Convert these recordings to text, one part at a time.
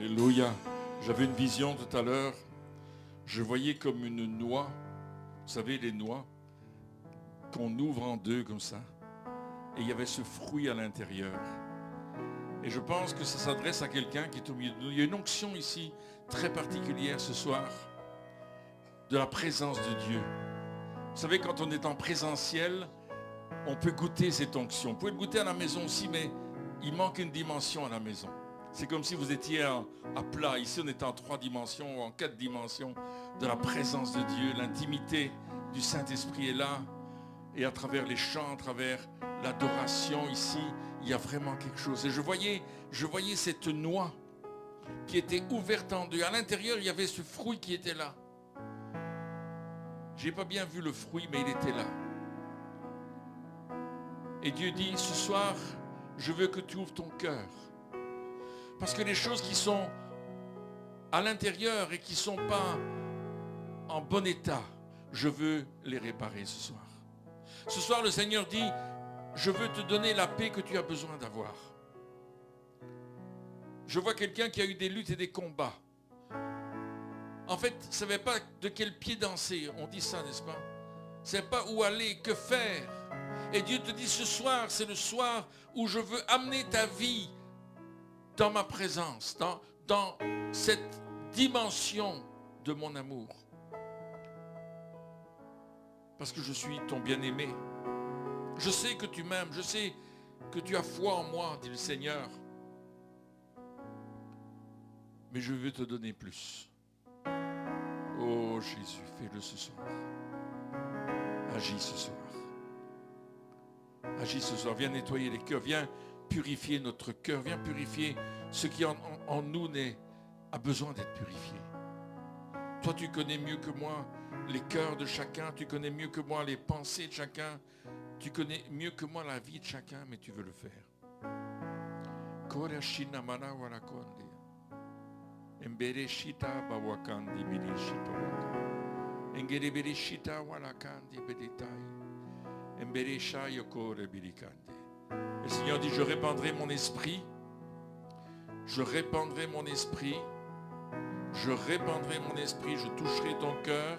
Alléluia. J'avais une vision tout à l'heure. Je voyais comme une noix. Vous savez, les noix qu'on ouvre en deux comme ça. Et il y avait ce fruit à l'intérieur. Et je pense que ça s'adresse à quelqu'un qui est au milieu de nous. Il y a une onction ici très particulière ce soir de la présence de Dieu. Vous savez, quand on est en présentiel, on peut goûter cette onction. Vous pouvez le goûter à la maison aussi, mais il manque une dimension à la maison. C'est comme si vous étiez à plat. Ici, on est en 3 dimensions ou en 4 dimensions de la présence de Dieu. L'intimité du Saint-Esprit est là. Et à travers les chants, à travers l'adoration ici, il y a vraiment quelque chose. Et je voyais cette noix qui était ouverte en deux. À l'intérieur, il y avait ce fruit qui était là. Je n'ai pas bien vu le fruit, mais il était là. Et Dieu dit, ce soir, je veux que tu ouvres ton cœur. Parce que les choses qui sont à l'intérieur et qui ne sont pas en bon état, je veux les réparer ce soir. Ce soir, le Seigneur dit, je veux te donner la paix que tu as besoin d'avoir. Je vois quelqu'un qui a eu des luttes et des combats. En fait, il ne savait pas de quel pied danser. On dit ça, n'est-ce pas? Il ne savait pas où aller, que faire. Et Dieu te dit, ce soir, c'est le soir où je veux amener ta vie dans ma présence, dans cette dimension de mon amour. Parce que je suis ton bien-aimé. Je sais que tu m'aimes, je sais que tu as foi en moi, dit le Seigneur. Mais je veux te donner plus. Oh Jésus, fais-le ce soir. Agis ce soir. Agis ce soir. Viens nettoyer les cœurs, viens purifier notre cœur, viens purifier ce qui en nous a besoin d'être purifié. Toi, tu connais mieux que moi les cœurs de chacun, tu connais mieux que moi les pensées de chacun, tu connais mieux que moi la vie de chacun, mais tu veux le faire. Le Seigneur dit, je répandrai mon esprit, je répandrai mon esprit, je répandrai mon esprit, je toucherai ton cœur,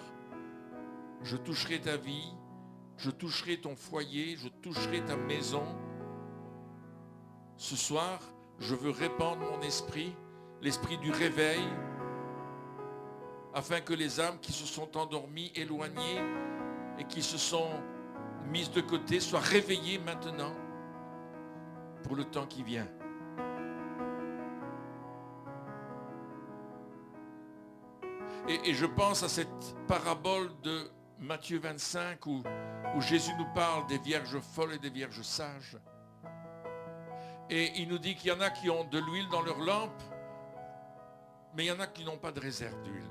je toucherai ta vie, je toucherai ton foyer, je toucherai ta maison. Ce soir, je veux répandre mon esprit, l'esprit du réveil, afin que les âmes qui se sont endormies, éloignées et qui se sont mises de côté soient réveillées maintenant pour le temps qui vient. Et je pense à cette parabole de Matthieu 25 où Jésus nous parle des vierges folles et des vierges sages. Et il nous dit qu'il y en a qui ont de l'huile dans leur lampe, mais il y en a qui n'ont pas de réserve d'huile.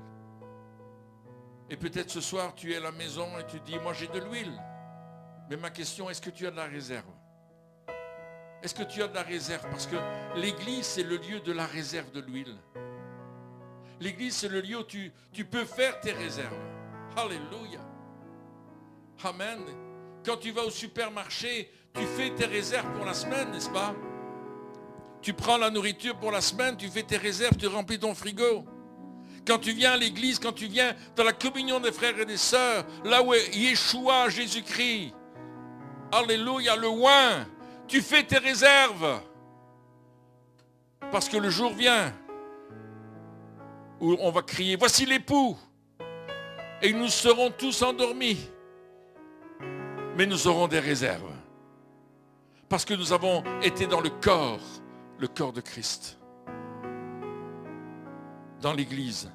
Et peut-être ce soir tu es à la maison et tu dis, moi j'ai de l'huile. Mais ma question, est-ce que tu as de la réserve? Est-ce que tu as de la réserve? Parce que l'église, c'est le lieu de la réserve de l'huile. L'église, c'est le lieu où tu peux faire tes réserves. Alléluia. Amen. Quand tu vas au supermarché, tu fais tes réserves pour la semaine, n'est-ce pas? Tu prends la nourriture pour la semaine, tu fais tes réserves, tu remplis ton frigo. Quand tu viens à l'église, quand tu viens dans la communion des frères et des sœurs, là où est Yeshua, Jésus-Christ, alléluia, le oint, tu fais tes réserves. Parce que le jour vient où on va crier, voici l'époux. Et nous serons tous endormis. Mais nous aurons des réserves. Parce que nous avons été dans le corps de Christ. Dans l'église.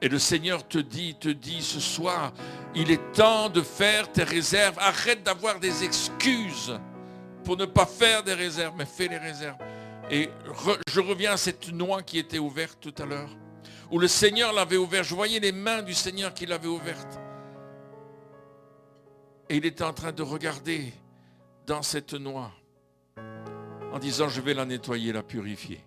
Et le Seigneur te dit ce soir, il est temps de faire tes réserves. Arrête d'avoir des excuses pour ne pas faire des réserves, mais fais les réserves. Et je reviens à cette noix qui était ouverte tout à l'heure, où le Seigneur l'avait ouverte. Je voyais les mains du Seigneur qui l'avaient ouverte. Et il était en train de regarder dans cette noix, en disant, je vais la nettoyer, la purifier.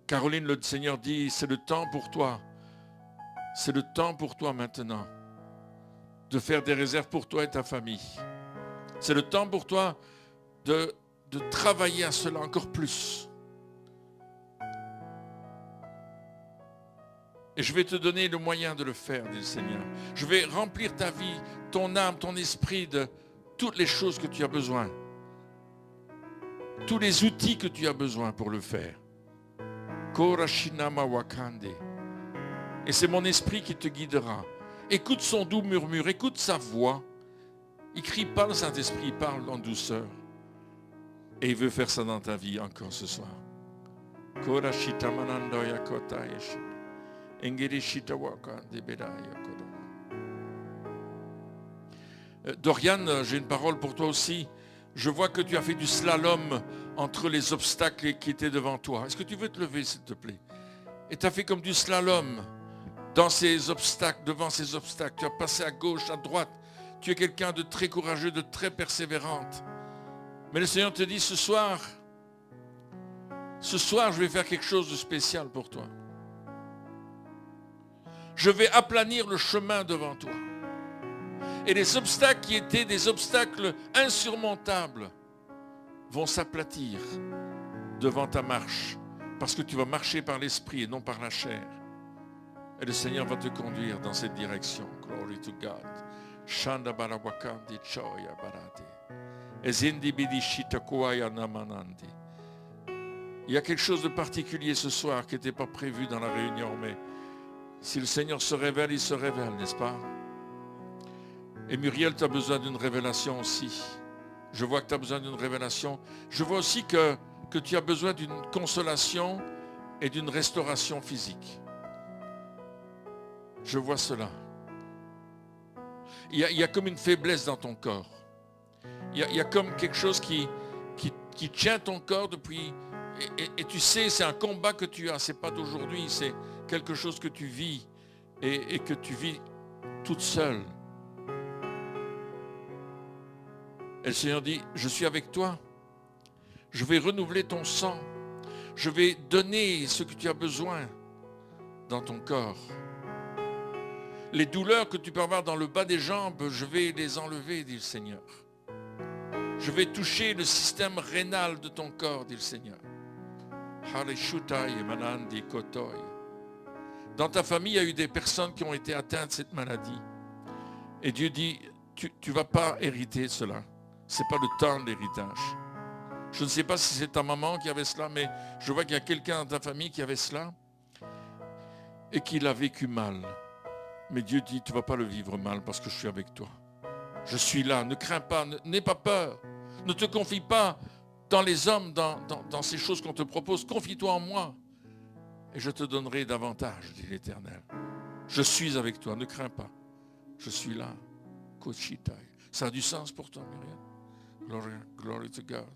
Caroline, le Seigneur dit, c'est le temps pour toi. C'est le temps pour toi maintenant de faire des réserves pour toi et ta famille. C'est le temps pour toi de travailler à cela encore plus. Et je vais te donner le moyen de le faire, dit le Seigneur. Je vais remplir ta vie, ton âme, ton esprit de toutes les choses que tu as besoin. Tous les outils que tu as besoin pour le faire. Korashinama Wakande. Et c'est mon esprit qui te guidera. Écoute son doux murmure, écoute sa voix. Il ne crie pas, le Saint-Esprit, il parle en douceur. Et il veut faire ça dans ta vie encore ce soir. Korashitamanandoya kotayeshi. Dorian, j'ai une parole pour toi aussi. Je vois que tu as fait du slalom entre les obstacles qui étaient devant toi. Est-ce que tu veux te lever, s'il te plaît? Et tu as fait comme du slalom dans ces obstacles, devant ces obstacles. Tu as passé à gauche, à droite. Tu es quelqu'un de très courageux, de très persévérante. Mais le Seigneur te dit, ce soir, je vais faire quelque chose de spécial pour toi. Je vais aplanir le chemin devant toi. Et les obstacles qui étaient des obstacles insurmontables vont s'aplatir devant ta marche. Parce que tu vas marcher par l'esprit et non par la chair. Et le Seigneur va te conduire dans cette direction. Glory to God. Shanda barawakandi choya barate. Ezindi bidishita kuaya namanandi. Il y a quelque chose de particulier ce soir qui n'était pas prévu dans la réunion, mais si le Seigneur se révèle, il se révèle, n'est-ce pas? Et Muriel, tu as besoin d'une révélation aussi. Je vois que tu as besoin d'une révélation. Je vois aussi que tu as besoin d'une consolation et d'une restauration physique. Je vois cela. Il y a comme une faiblesse dans ton corps. Il y a comme quelque chose qui tient ton corps depuis... Et tu sais, c'est un combat que tu as. Ce n'est pas d'aujourd'hui, c'est quelque chose que tu vis et que tu vis toute seule. Et le Seigneur dit, je suis avec toi. Je vais renouveler ton sang. Je vais donner ce que tu as besoin dans ton corps. Les douleurs que tu peux avoir dans le bas des jambes, je vais les enlever, dit le Seigneur. Je vais toucher le système rénal de ton corps, dit le Seigneur. Dans ta famille, il y a eu des personnes qui ont été atteintes de cette maladie. Et Dieu dit, tu ne vas pas hériter cela. Ce n'est pas le temps de l'héritage. Je ne sais pas si c'est ta maman qui avait cela, mais je vois qu'il y a quelqu'un dans ta famille qui avait cela et qui l'a vécu mal. Mais Dieu dit, tu ne vas pas le vivre mal parce que je suis avec toi. Je suis là, ne crains pas, n'aie pas peur. Ne te confie pas dans les hommes, dans ces choses qu'on te propose. Confie-toi en moi et je te donnerai davantage, dit l'Éternel. Je suis avec toi, ne crains pas. Je suis là. Ça a du sens pour toi, Myriam. Glory to God.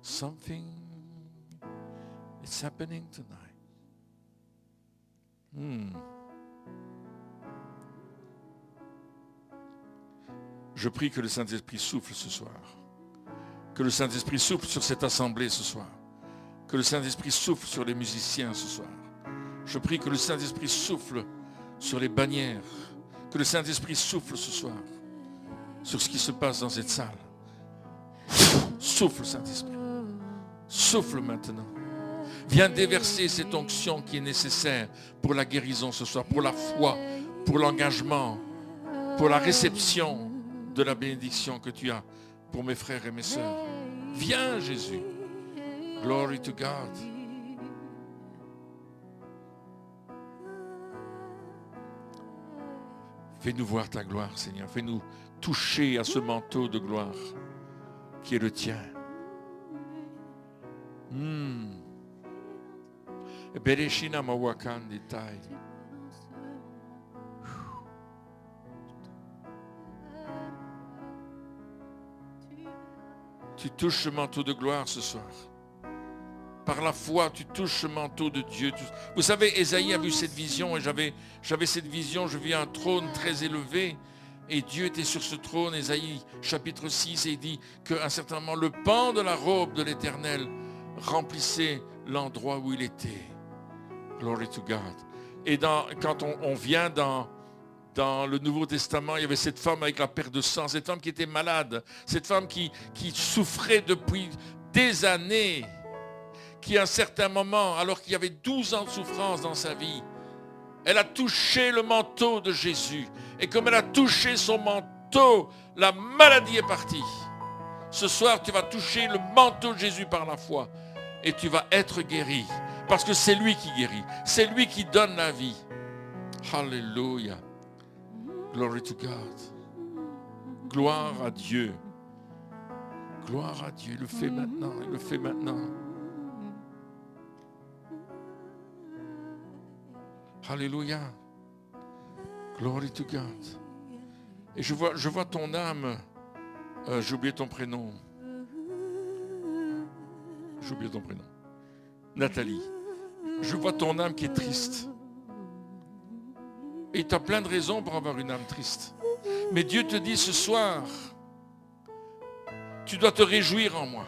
Something is happening tonight. Je prie que le Saint-Esprit souffle ce soir. Que le Saint-Esprit souffle sur cette assemblée ce soir. Que le Saint-Esprit souffle sur les musiciens ce soir. Je prie que le Saint-Esprit souffle sur les bannières. Que le Saint-Esprit souffle ce soir sur ce qui se passe dans cette salle. Souffle, Saint-Esprit. Souffle maintenant. Viens déverser cette onction qui est nécessaire pour la guérison ce soir, pour la foi, pour l'engagement, pour la réception de la bénédiction que tu as pour mes frères et mes sœurs. Viens, Jésus. Glory to God. Fais-nous voir ta gloire, Seigneur. Fais-nous toucher à ce manteau de gloire qui est le tien. Bereshina mawakandi tai. Tu touches ce manteau de gloire ce soir. Par la foi, tu touches ce manteau de Dieu. Vous savez, Ésaïe a vu cette vision et j'avais cette vision, je vis un trône très élevé et Dieu était sur ce trône, Ésaïe chapitre 6, et il dit qu'à un certain moment, le pan de la robe de l'Éternel remplissait l'endroit où il était. Glory to God. Et quand on vient dans le Nouveau Testament, il y avait cette femme avec la perte de sang, cette femme qui était malade, cette femme qui souffrait depuis des années, qui à un certain moment, alors qu'il y avait 12 ans de souffrance dans sa vie, elle a touché le manteau de Jésus. Et comme elle a touché son manteau, la maladie est partie. Ce soir, tu vas toucher le manteau de Jésus par la foi. Et tu vas être guéri. Parce que c'est lui qui guérit. C'est lui qui donne la vie. Alléluia. Glory to God. Gloire à Dieu. Gloire à Dieu. Il le fait maintenant. Il le fait maintenant. Alléluia. Glory to God. Et je vois ton âme. J'ai oublié ton prénom. J'ai oublié ton prénom. Nathalie. Je vois ton âme qui est triste. Et tu as plein de raisons pour avoir une âme triste. Mais Dieu te dit ce soir, tu dois te réjouir en moi.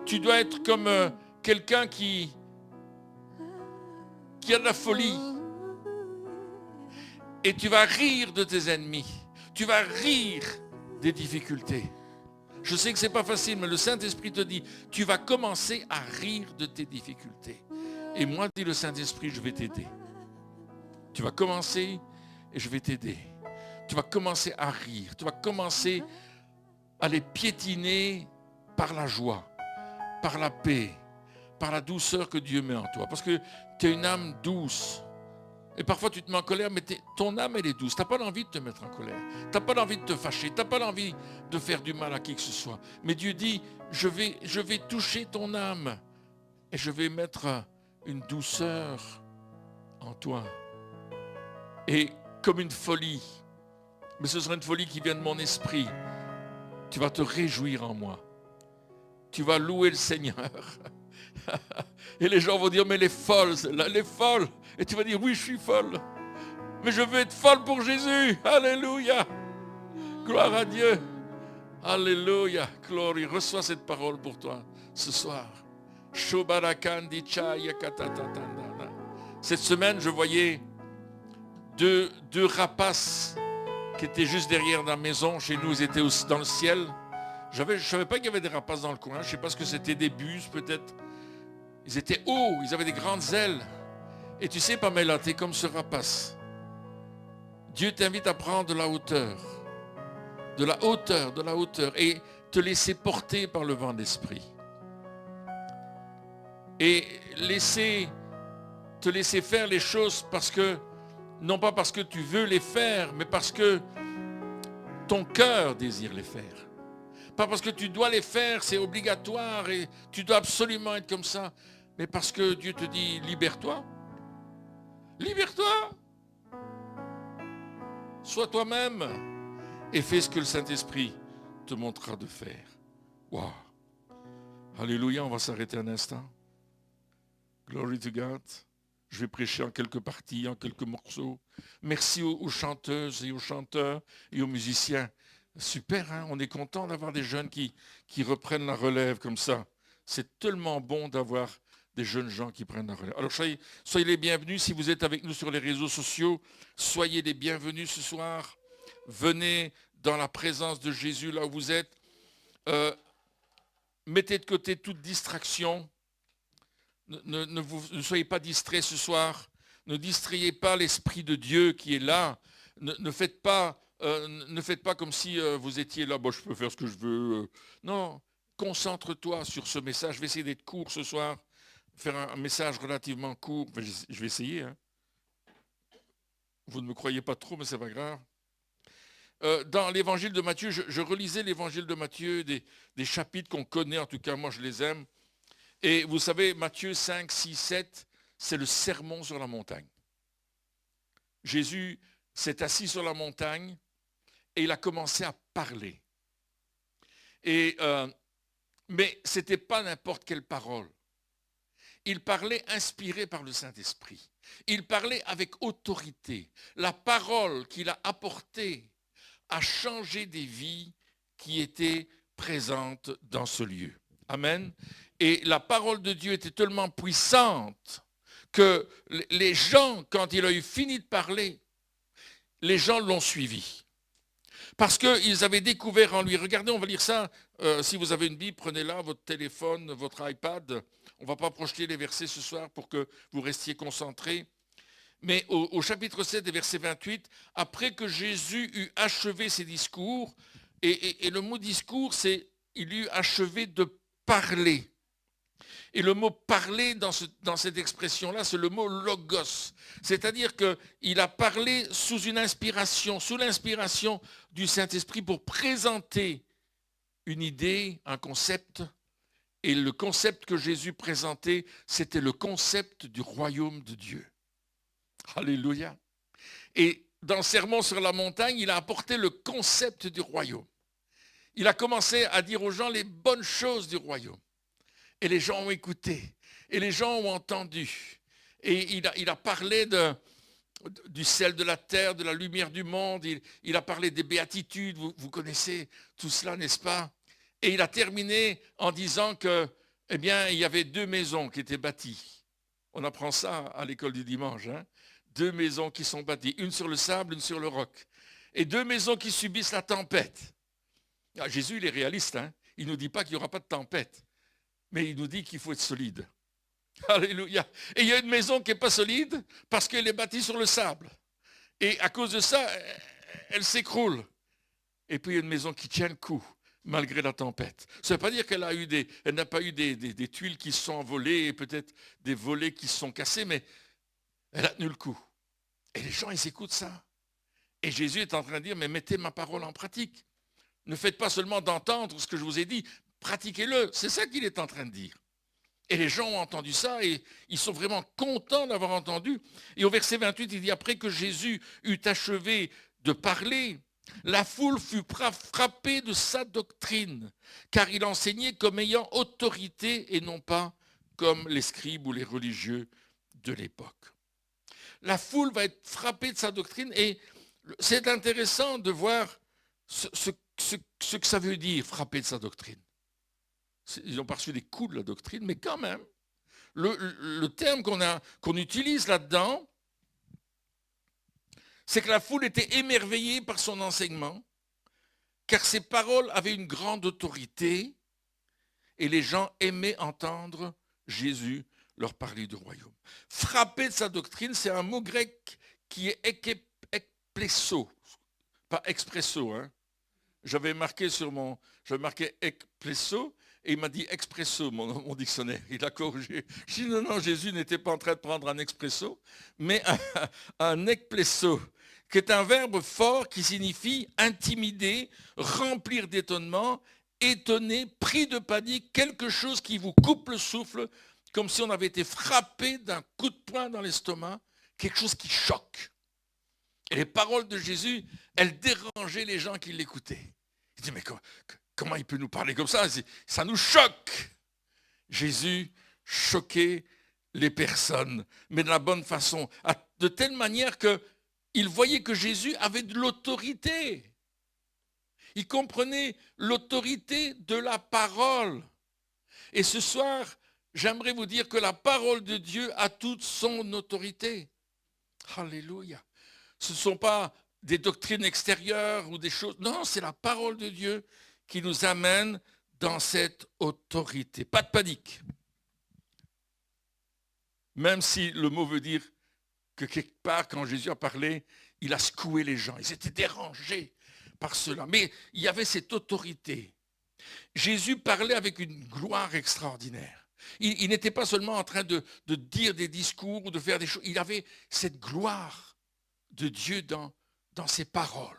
Tu dois être comme quelqu'un qui a de la folie. Et tu vas rire de tes ennemis. Tu vas rire des difficultés. Je sais que ce n'est pas facile, mais le Saint-Esprit te dit, tu vas commencer à rire de tes difficultés. Et moi, dit le Saint-Esprit, je vais t'aider. Tu vas commencer et je vais t'aider. Tu vas commencer à rire. Tu vas commencer à les piétiner par la joie, par la paix, par la douceur que Dieu met en toi. Parce que tu as une âme douce. Et parfois tu te mets en colère, mais ton âme elle est douce. Tu n'as pas l'envie de te mettre en colère. Tu n'as pas l'envie de te fâcher. Tu n'as pas l'envie de faire du mal à qui que ce soit. Mais Dieu dit, je vais toucher ton âme. Et je vais mettre une douceur en toi. Et comme une folie, mais ce sera une folie qui vient de mon esprit, tu vas te réjouir en moi. Tu vas louer le Seigneur. Et les gens vont dire, mais elle est folle, celle-là, elle est folle. Et tu vas dire, oui, je suis folle. Mais je veux être folle pour Jésus. Alléluia. Gloire à Dieu. Alléluia. Gloire. Reçois cette parole pour toi ce soir. Cette semaine, je voyais deux rapaces qui étaient juste derrière la maison. Chez nous, ils étaient dans le ciel. Je ne savais pas qu'il y avait des rapaces dans le coin. Je ne sais pas ce que c'était, des buses peut-être. Ils étaient hauts, ils avaient des grandes ailes. Et tu sais, Pamela, tu es comme ce rapace. Dieu t'invite à prendre de la hauteur. De la hauteur, de la hauteur. Et te laisser porter par le vent de l'esprit. Et te laisser faire les choses parce que, non pas parce que tu veux les faire, mais parce que ton cœur désire les faire. Pas parce que tu dois les faire, c'est obligatoire et tu dois absolument être comme ça. Mais parce que Dieu te dit, libère-toi. Libère-toi. Sois toi-même et fais ce que le Saint-Esprit te montrera de faire. Wow. Alléluia, on va s'arrêter un instant. Glory to God. Je vais prêcher en quelques parties, en quelques morceaux. Merci aux chanteuses et aux chanteurs et aux musiciens. Super, hein? On est content d'avoir des jeunes qui reprennent la relève comme ça. C'est tellement bon d'avoir des jeunes gens qui prennent la relève. Alors soyez les bienvenus. Si vous êtes avec nous sur les réseaux sociaux, soyez les bienvenus ce soir. Venez dans la présence de Jésus là où vous êtes. Mettez de côté toute distraction. Ne soyez pas distraits ce soir. Ne distrayez pas l'Esprit de Dieu qui est là. Ne faites pas comme si vous étiez là, bon, je peux faire ce que je veux. Non, concentre-toi sur ce message. Je vais essayer d'être court ce soir, faire un message relativement court. Enfin, je vais essayer. Hein. Vous ne me croyez pas trop, mais c'est pas grave. Dans l'évangile de Matthieu, je relisais l'évangile de Matthieu, des chapitres qu'on connaît, en tout cas moi je les aime. Et vous savez, Matthieu 5, 6, 7, c'est le sermon sur la montagne. Jésus s'est assis sur la montagne et il a commencé à parler. Mais ce n'était pas n'importe quelle parole. Il parlait inspiré par le Saint-Esprit. Il parlait avec autorité. La parole qu'il a apportée a changé des vies qui étaient présentes dans ce lieu. Amen. Et la parole de Dieu était tellement puissante que les gens, quand il a eu fini de parler, les gens l'ont suivi. Parce qu'ils avaient découvert en lui, regardez, on va lire ça, si vous avez une Bible, prenez-la, votre téléphone, votre iPad. On ne va pas projeter les versets ce soir pour que vous restiez concentrés. Mais au chapitre 7, verset 28, après que Jésus eut achevé ses discours, et le mot discours, c'est il eut achevé de parler. Et le mot parler dans cette expression-là, c'est le mot logos. C'est-à-dire qu'il a parlé sous l'inspiration du Saint-Esprit pour présenter une idée, un concept. Et le concept que Jésus présentait, c'était le concept du royaume de Dieu. Alléluia. Et dans le Sermon sur la montagne, il a apporté le concept du royaume. Il a commencé à dire aux gens les bonnes choses du royaume. Et les gens ont écouté. Et les gens ont entendu. Et il a parlé du sel de la terre, de la lumière du monde. Il a parlé des béatitudes. Vous connaissez tout cela, n'est-ce pas? Et il a terminé en disant que, eh bien, il y avait 2 maisons qui étaient bâties. On apprend ça à l'école du dimanche. 2 maisons qui sont bâties. Une sur le sable, une sur le roc. Et 2 maisons qui subissent la tempête. Jésus, il est réaliste. Il ne nous dit pas qu'il n'y aura pas de tempête. Mais il nous dit qu'il faut être solide. Alléluia. Et il y a une maison qui n'est pas solide parce qu'elle est bâtie sur le sable. Et à cause de ça, elle s'écroule. Et puis il y a une maison qui tient le coup malgré la tempête. Ça ne veut pas dire qu'elle n'a pas eu des tuiles qui se sont envolées et peut-être des volets qui se sont cassés, mais elle a tenu le coup. Et les gens, ils écoutent ça. Et Jésus est en train de dire, mais mettez ma parole en pratique. Ne faites pas seulement d'entendre ce que je vous ai dit, pratiquez-le. C'est ça qu'il est en train de dire. Et les gens ont entendu ça et ils sont vraiment contents d'avoir entendu. Et au verset 28, il dit, après que Jésus eut achevé de parler, la foule fut frappée de sa doctrine, car il enseignait comme ayant autorité et non pas comme les scribes ou les religieux de l'époque. La foule va être frappée de sa doctrine et c'est intéressant de voir ce que ça veut dire, frapper de sa doctrine. Ils n'ont pas reçu des coups de la doctrine, mais quand même, le terme qu'on utilise là-dedans, c'est que la foule était émerveillée par son enseignement, car ses paroles avaient une grande autorité, et les gens aimaient entendre Jésus leur parler du royaume. Frapper de sa doctrine, c'est un mot grec qui est ekplesso, pas expresso, J'avais marqué ekplesso, et il m'a dit expresso, mon dictionnaire. Il a corrigé. Je dis non, Jésus n'était pas en train de prendre un expresso, mais un ekplesso, qui est un verbe fort qui signifie intimider, remplir d'étonnement, étonner, pris de panique, quelque chose qui vous coupe le souffle, comme si on avait été frappé d'un coup de poing dans l'estomac, quelque chose qui choque. Et les paroles de Jésus, elles dérangeaient les gens qui l'écoutaient. Ils disaient, mais comment il peut nous parler comme ça? Ça nous choque. Jésus choquait les personnes, mais de la bonne façon, de telle manière qu'il voyait que Jésus avait de l'autorité. Il comprenait l'autorité de la parole. Et ce soir, j'aimerais vous dire que la parole de Dieu a toute son autorité. Alléluia. Ce ne sont pas des doctrines extérieures ou des choses. Non, c'est la parole de Dieu qui nous amène dans cette autorité. Pas de panique. Même si le mot veut dire que quelque part, quand Jésus a parlé, il a secoué les gens. Ils étaient dérangés par cela. Mais il y avait cette autorité. Jésus parlait avec une gloire extraordinaire. Il n'était pas seulement en train de dire des discours ou de faire des choses. Il avait cette gloire de Dieu dans ses paroles.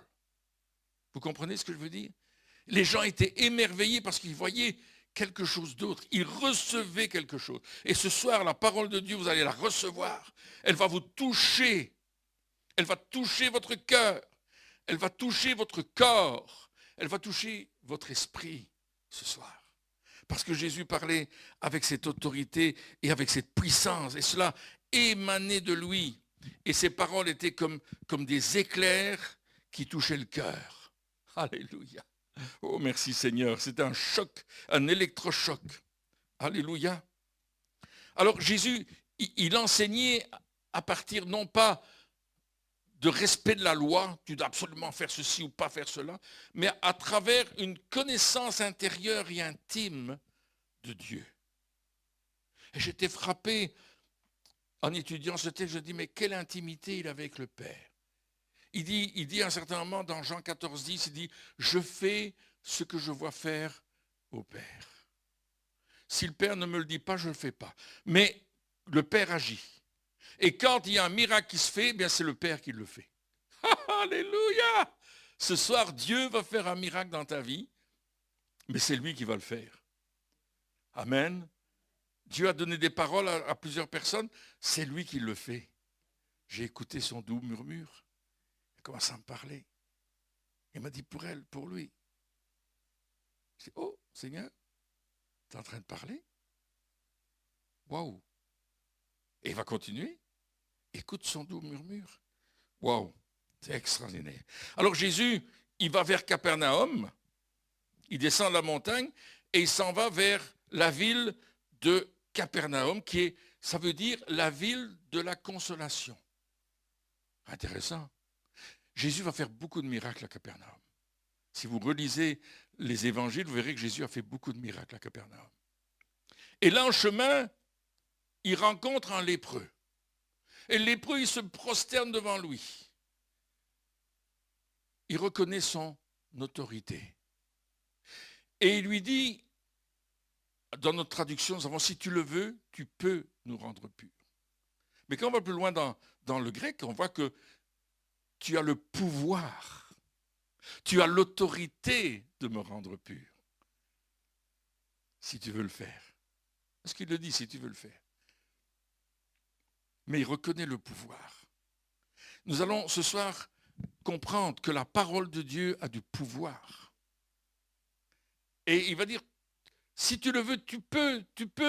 Vous comprenez ce que je veux dire? Les gens étaient émerveillés parce qu'ils voyaient quelque chose d'autre. Ils recevaient quelque chose. Et ce soir, la parole de Dieu, vous allez la recevoir. Elle va vous toucher. Elle va toucher votre cœur. Elle va toucher votre corps. Elle va toucher votre esprit ce soir. Parce que Jésus parlait avec cette autorité et avec cette puissance. Et cela émanait de lui. Et ses paroles étaient comme des éclairs qui touchaient le cœur. Alléluia. Oh, merci Seigneur. C'était un choc, un électrochoc. Alléluia. Alors Jésus, il enseignait à partir non pas de respect de la loi, tu dois absolument faire ceci ou pas faire cela, mais à travers une connaissance intérieure et intime de Dieu. Et j'étais frappé en étudiant ce texte, je dis, mais quelle intimité il avait avec le Père. Il dit à un certain moment dans Jean 14, 10, il dit, je fais ce que je vois faire au Père. Si le Père ne me le dit pas, je ne le fais pas. Mais le Père agit. Et quand il y a un miracle qui se fait, eh bien c'est le Père qui le fait. Alléluia! Ce soir, Dieu va faire un miracle dans ta vie, mais c'est lui qui va le faire. Amen. Dieu a donné des paroles à plusieurs personnes, c'est lui qui le fait. J'ai écouté son doux murmure. Il commence à me parler. Il m'a dit pour elle, pour lui. Je dis, oh Seigneur, tu es en train de parler? Waouh! Et il va continuer. Écoute son doux murmure. Waouh! C'est extraordinaire. Alors Jésus, il va vers Capernaum, il descend de la montagne et il s'en va vers la ville de Capernaum, qui est, ça veut dire la ville de la consolation. Intéressant. Jésus va faire beaucoup de miracles à Capernaum. Si vous relisez les évangiles, vous verrez que Jésus a fait beaucoup de miracles à Capernaum. Et là, en chemin, il rencontre un lépreux. Et le lépreux, il se prosterne devant lui. Il reconnaît son autorité. Et il lui dit, dans notre traduction, nous avons, si tu le veux, tu peux nous rendre purs. Mais quand on va plus loin dans le grec, on voit que tu as le pouvoir, tu as l'autorité de me rendre pur. Si tu veux le faire. Parce qu'il le dit, si tu veux le faire. Mais il reconnaît le pouvoir. Nous allons ce soir comprendre que la parole de Dieu a du pouvoir. Et il va dire, si tu le veux, tu peux,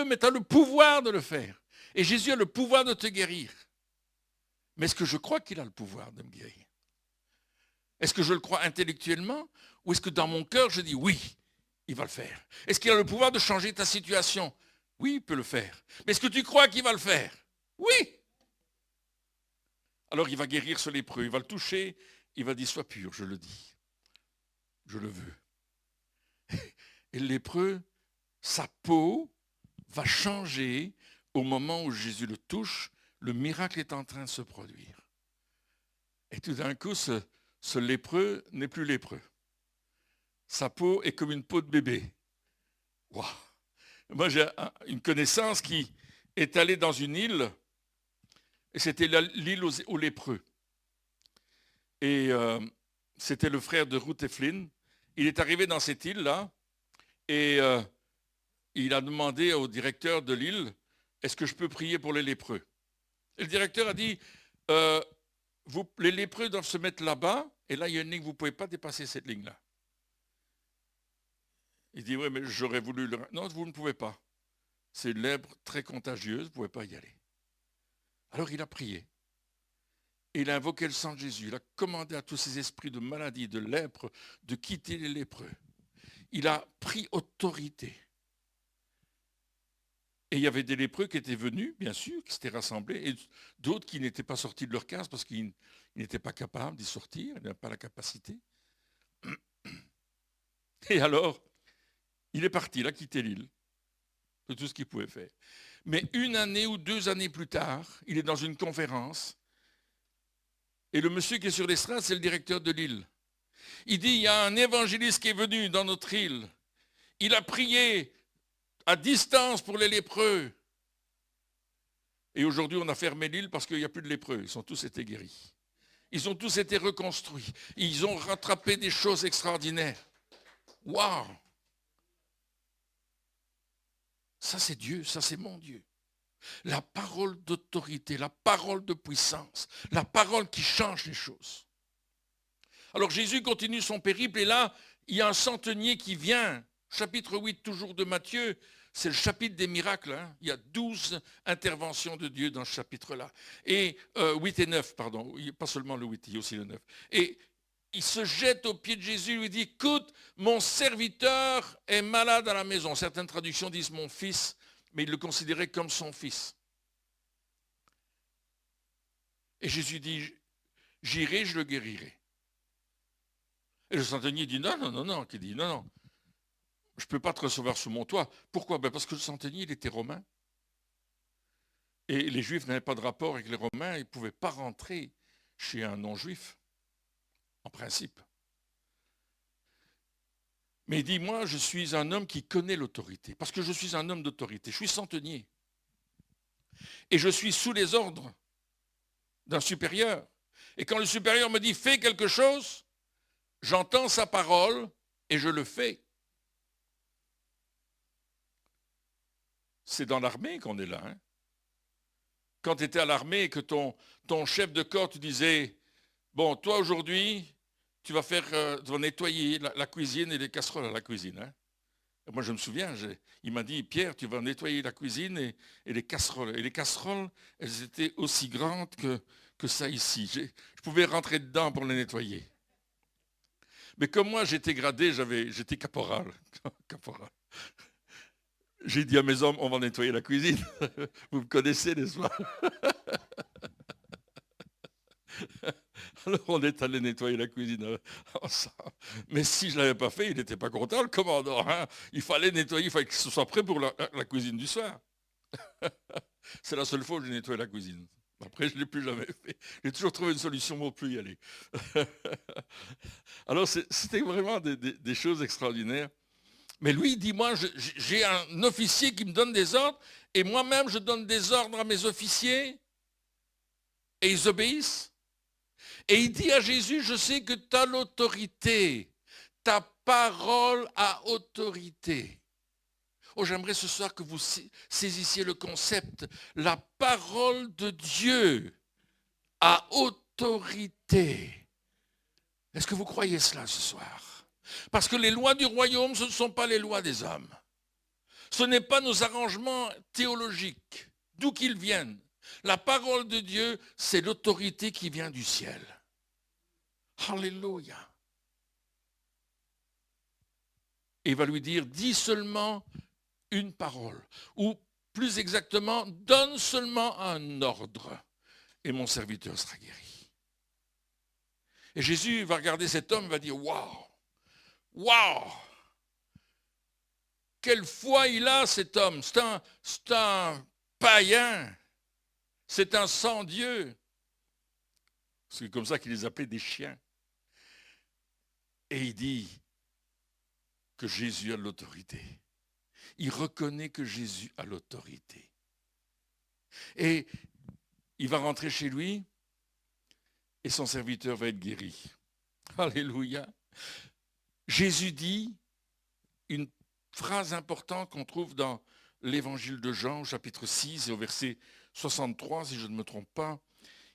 mais tu as le pouvoir de le faire. Et Jésus a le pouvoir de te guérir. Mais est-ce que je crois qu'il a le pouvoir de me guérir? Est-ce que je le crois intellectuellement? Ou est-ce que dans mon cœur, je dis oui, il va le faire? Est-ce qu'il a le pouvoir de changer ta situation? Oui, il peut le faire. Mais est-ce que tu crois qu'il va le faire? Oui. Alors il va guérir ce lépreux, il va le toucher, il va dire, sois pur, je le dis. Je le veux. Et le lépreux, sa peau va changer au moment où Jésus le touche, le miracle est en train de se produire. Et tout d'un coup, ce lépreux n'est plus lépreux. Sa peau est comme une peau de bébé. Wow. Moi, j'ai une connaissance qui est allée dans une île, et c'était l'île aux lépreux. Et c'était le frère de Ruth et Flynn. Il est arrivé dans cette île-là, et il a demandé au directeur de l'île, est-ce que je peux prier pour les lépreux? Et le directeur a dit, les lépreux doivent se mettre là-bas, et là, il y a une ligne, vous ne pouvez pas dépasser cette ligne-là. Il dit, oui, mais j'aurais voulu le... Non, vous ne pouvez pas. C'est une lèpre très contagieuse, vous ne pouvez pas y aller. Alors il a prié. Et il a invoqué le sang de Jésus. Il a commandé à tous ces esprits de maladie, de lèpre, de quitter les lépreux. Il a pris autorité. Et il y avait des lépreux qui étaient venus, bien sûr, qui s'étaient rassemblés, et d'autres qui n'étaient pas sortis de leur case parce qu'ils n'étaient pas capables d'y sortir, ils n'avaient pas la capacité. Et alors, il est parti, il a quitté l'île. C'est tout ce qu'il pouvait faire. Mais 1 année ou 2 années plus tard, il est dans une conférence, et le monsieur qui est sur l'estrade, c'est le directeur de l'île. Il dit, il y a un évangéliste qui est venu dans notre île. Il a prié à distance pour les lépreux. Et aujourd'hui, on a fermé l'île parce qu'il n'y a plus de lépreux. Ils ont tous été guéris. Ils ont tous été reconstruits. Ils ont rattrapé des choses extraordinaires. Waouh! Ça, c'est Dieu, ça, c'est mon Dieu. La parole d'autorité, la parole de puissance, la parole qui change les choses. Alors Jésus continue son périple et là, il y a un centenier qui vient. Chapitre 8, toujours de Matthieu, c'est le chapitre des miracles. Hein. Il y a 12 interventions de Dieu dans ce chapitre-là. Et 8 et 9, pardon, pas seulement le 8, il y a aussi le 9. Et il se jette aux pieds de Jésus, il lui dit, écoute, mon serviteur est malade à la maison. Certaines traductions disent mon fils, mais il le considérait comme son fils. Et Jésus dit, j'irai, je le guérirai. Et le centenier dit, non, qui dit, non, je ne peux pas te recevoir sous mon toit. Pourquoi? Parce que le centenier, il était romain. Et les Juifs n'avaient pas de rapport avec les Romains, ils ne pouvaient pas rentrer chez un non-juif, en principe. Mais il dit, moi, je suis un homme qui connaît l'autorité, parce que je suis un homme d'autorité. Je suis centenier. Et je suis sous les ordres d'un supérieur. Et quand le supérieur me dit, fais quelque chose, j'entends sa parole et je le fais. C'est dans l'armée qu'on est là. Hein. Quand tu étais à l'armée et que ton chef de corps te disait, bon, toi aujourd'hui, tu vas nettoyer la cuisine et les casseroles à la cuisine. Hein. Moi, je me souviens, il m'a dit, Pierre, tu vas nettoyer la cuisine et les casseroles. Et les casseroles, elles étaient aussi grandes que ça ici. Je pouvais rentrer dedans pour les nettoyer. Mais comme moi, j'étais gradé, j'étais caporal. Caporal. J'ai dit à mes hommes, on va nettoyer la cuisine. Vous me connaissez, n'est-ce pas? Alors on est allé nettoyer la cuisine ensemble. Mais si je ne l'avais pas fait, il n'était pas content, le commandant. Hein. Il fallait nettoyer, il fallait que ce soit prêt pour la cuisine du soir. C'est la seule fois où j'ai nettoyé la cuisine. Après, je ne l'ai plus jamais fait. J'ai toujours trouvé une solution pour ne plus y aller. Alors, c'était vraiment des choses extraordinaires. Mais lui, il dit, moi, j'ai un officier qui me donne des ordres, et moi-même, je donne des ordres à mes officiers, et ils obéissent. Et il dit à Jésus, je sais que tu as l'autorité, ta parole a autorité. Oh, j'aimerais ce soir que vous saisissiez le concept. La parole de Dieu a autorité. Est-ce que vous croyez cela ce soir? Parce que les lois du royaume, ce ne sont pas les lois des hommes. Ce n'est pas nos arrangements théologiques, d'où qu'ils viennent. La parole de Dieu, c'est l'autorité qui vient du ciel. Alléluia. Et il va lui dire, dis seulement une parole, ou plus exactement, donne seulement un ordre, et mon serviteur sera guéri. Et Jésus va regarder cet homme et va dire, waouh, waouh, quelle foi il a cet homme, c'est un païen, c'est un sans-Dieu. C'est comme ça qu'il les appelait des chiens. Et il dit que Jésus a l'autorité. Il reconnaît que Jésus a l'autorité. Et il va rentrer chez lui et son serviteur va être guéri. Alléluia. Jésus dit une phrase importante qu'on trouve dans l'évangile de Jean, au chapitre 6 et au verset 63, si je ne me trompe pas,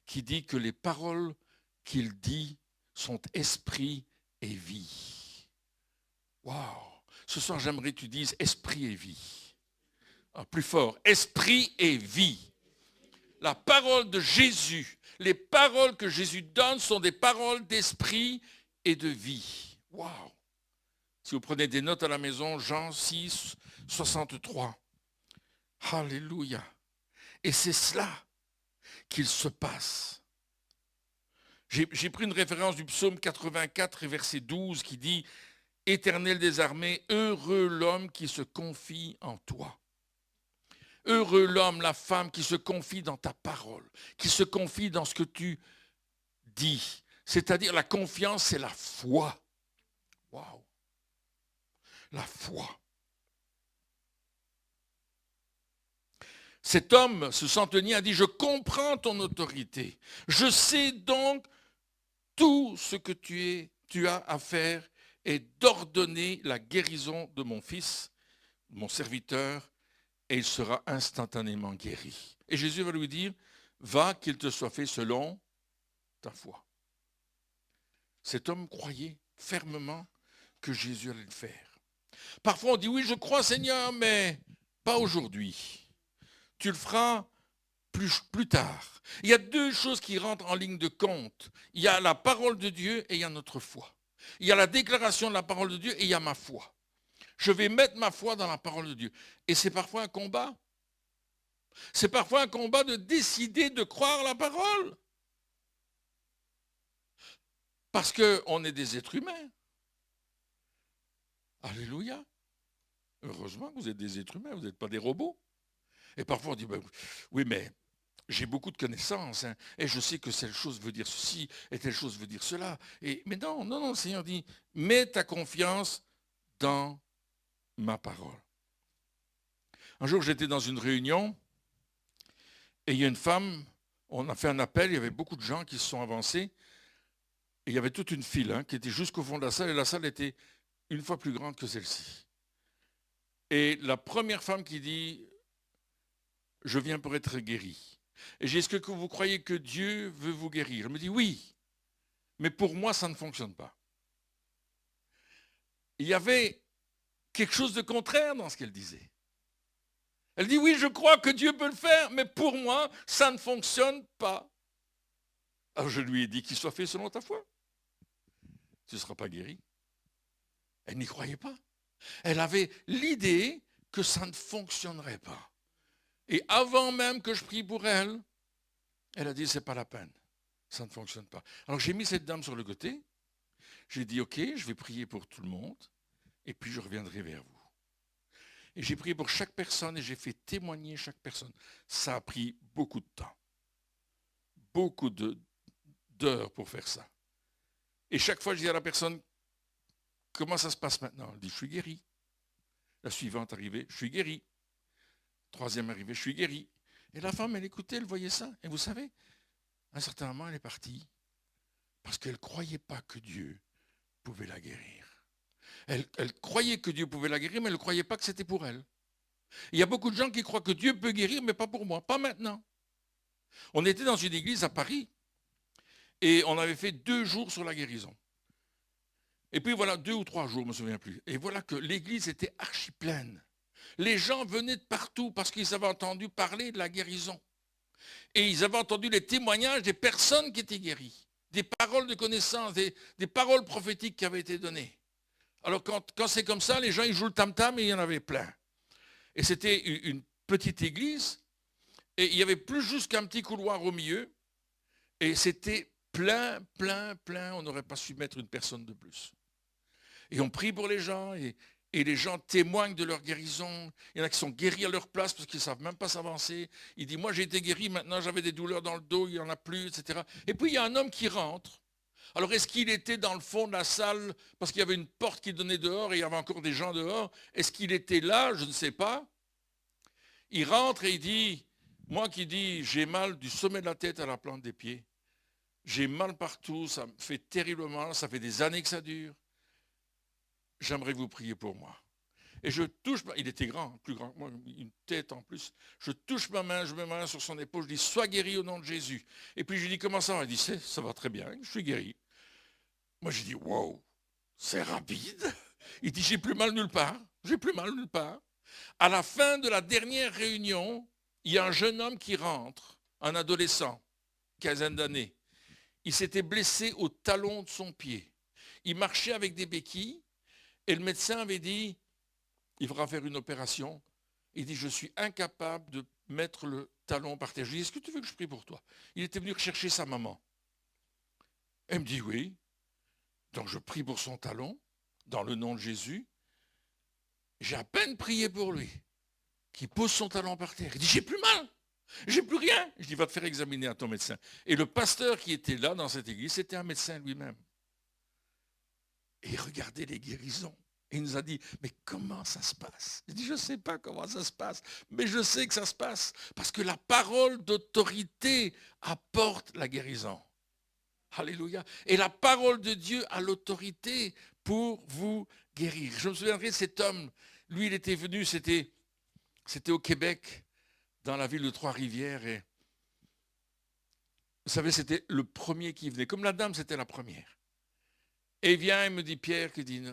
qui dit que les paroles qu'il dit sont esprit et vie. Waouh! Ce soir, j'aimerais que tu dises esprit et vie. Ah, plus fort, esprit et vie. La parole de Jésus, les paroles que Jésus donne sont des paroles d'esprit et de vie. Waouh! Si vous prenez des notes à la maison, Jean 6, 63. Alléluia. Et c'est cela qu'il se passe. J'ai pris une référence du psaume 84 et verset 12 qui dit « Éternel des armées, heureux l'homme qui se confie en toi. » Heureux l'homme, la femme qui se confie dans ta parole, qui se confie dans ce que tu dis. C'est-à-dire la confiance, c'est la foi. Waouh! La foi. Cet homme, ce centenier, a dit, je comprends ton autorité. Je sais donc tout ce que tu as à faire et d'ordonner la guérison de mon fils, mon serviteur, et il sera instantanément guéri. Et Jésus va lui dire, va qu'il te soit fait selon ta foi. Cet homme croyait fermement que Jésus allait le faire. Parfois on dit, oui, je crois Seigneur, mais pas aujourd'hui. Tu le feras plus tard. Il y a deux choses qui rentrent en ligne de compte. Il y a la parole de Dieu et il y a notre foi. Il y a la déclaration de la parole de Dieu et il y a ma foi. Je vais mettre ma foi dans la parole de Dieu. Et c'est parfois un combat. C'est parfois un combat de décider de croire la parole. Parce qu'on est des êtres humains. Alléluia. Heureusement que vous êtes des êtres humains, vous n'êtes pas des robots. Et parfois on dit, ben, oui, mais j'ai beaucoup de connaissances, hein, et je sais que telle chose veut dire ceci, et telle chose veut dire cela. Mais non, non, non, le Seigneur dit, mets ta confiance dans ma parole. Un jour, j'étais dans une réunion, et il y a une femme, on a fait un appel, il y avait beaucoup de gens qui se sont avancés, et il y avait toute une file hein, qui était jusqu'au fond de la salle, et la salle était une fois plus grande que celle-ci. Et la première femme qui dit, je viens pour être guérie. Et j'ai dit, est-ce que vous croyez que Dieu veut vous guérir? Elle me dit, oui, mais pour moi, ça ne fonctionne pas. Il y avait quelque chose de contraire dans ce qu'elle disait. Elle dit, oui, je crois que Dieu peut le faire, mais pour moi, ça ne fonctionne pas. Alors je lui ai dit, qu'il soit fait selon ta foi. Tu ne seras pas guéri. Elle n'y croyait pas. Elle avait l'idée que ça ne fonctionnerait pas. Et avant même que je prie pour elle, elle a dit, c'est pas la peine. Ça ne fonctionne pas. Alors j'ai mis cette dame sur le côté. J'ai dit, ok, je vais prier pour tout le monde. Et puis je reviendrai vers vous. Et j'ai prié pour chaque personne et j'ai fait témoigner chaque personne. Ça a pris beaucoup de temps. Beaucoup d'heures pour faire ça. Et chaque fois, je dis à la personne, comment ça se passe maintenant? Elle dit, je suis guéri. La suivante arrivée, je suis guéri. Troisième arrivée, je suis guéri. Et la femme, elle écoutait, elle voyait ça. Et vous savez, à un certain moment, elle est partie. Parce qu'elle ne croyait pas que Dieu pouvait la guérir. Elle croyait que Dieu pouvait la guérir, mais elle ne croyait pas que c'était pour elle. Il y a beaucoup de gens qui croient que Dieu peut guérir, mais pas pour moi, pas maintenant. On était dans une église à Paris, et on avait fait 2 jours sur la guérison. Et puis voilà, 2 ou 3 jours, je ne me souviens plus. Et voilà que l'église était archi pleine. Les gens venaient de partout parce qu'ils avaient entendu parler de la guérison. Et ils avaient entendu les témoignages des personnes qui étaient guéries, des paroles de connaissance, des paroles prophétiques qui avaient été données. Alors quand c'est comme ça, les gens ils jouent le tam-tam et il y en avait plein. Et c'était une petite église, et il y avait plus juste qu'un petit couloir au milieu, et c'était plein, plein, plein, on n'aurait pas su mettre une personne de plus. Et on prie pour les gens, et les gens témoignent de leur guérison. Il y en a qui sont guéris à leur place parce qu'ils ne savent même pas s'avancer. Il dit, moi j'ai été guéri, maintenant j'avais des douleurs dans le dos, il n'y en a plus, etc. Et puis il y a un homme qui rentre. Alors est-ce qu'il était dans le fond de la salle parce qu'il y avait une porte qui donnait dehors et il y avait encore des gens dehors? Est-ce qu'il était là? Je ne sais pas. Il rentre et il dit, moi qui dis, j'ai mal du sommet de la tête à la plante des pieds. J'ai mal partout, ça me fait terriblement, ça fait des années que ça dure. J'aimerais que vous priez pour moi. Et je touche, il était grand, plus grand que moi, une tête en plus. Je touche ma main, je mets ma main sur son épaule, je dis, sois guéri au nom de Jésus. Et puis je lui dis, comment ça va? Il dit, ça va très bien, je suis guéri. Moi j'ai dit, wow, c'est rapide. Il dit, j'ai plus mal nulle part, j'ai plus mal nulle part. À la fin de la dernière réunion, il y a un jeune homme qui rentre, un adolescent, quinzaine d'années. Il s'était blessé au talon de son pied. Il marchait avec des béquilles et le médecin avait dit, il faudra faire une opération. Il dit, je suis incapable de mettre le talon par terre. Je lui dis, est-ce que tu veux que je prie pour toi? Il était venu chercher sa maman. Elle me dit oui. Donc je prie pour son talon, dans le nom de Jésus. J'ai à peine prié pour lui, qu'il pose son talon par terre. Il dit, j'ai plus mal, j'ai plus rien. Je dis, va te faire examiner à ton médecin. Et le pasteur qui était là dans cette église, c'était un médecin lui-même. Et il regardait les guérisons. Et il nous a dit, mais comment ça se passe? Il dit, je ne sais pas comment ça se passe, mais je sais que ça se passe. Parce que la parole d'autorité apporte la guérison. Alléluia. Et la parole de Dieu a l'autorité pour vous guérir. Je me souviendrai de cet homme. Lui, il était venu, c'était au Québec, dans la ville de Trois-Rivières. Et vous savez, c'était le premier qui venait. Comme la dame, c'était la première. Et il vient, il me dit, Pierre, qui dit,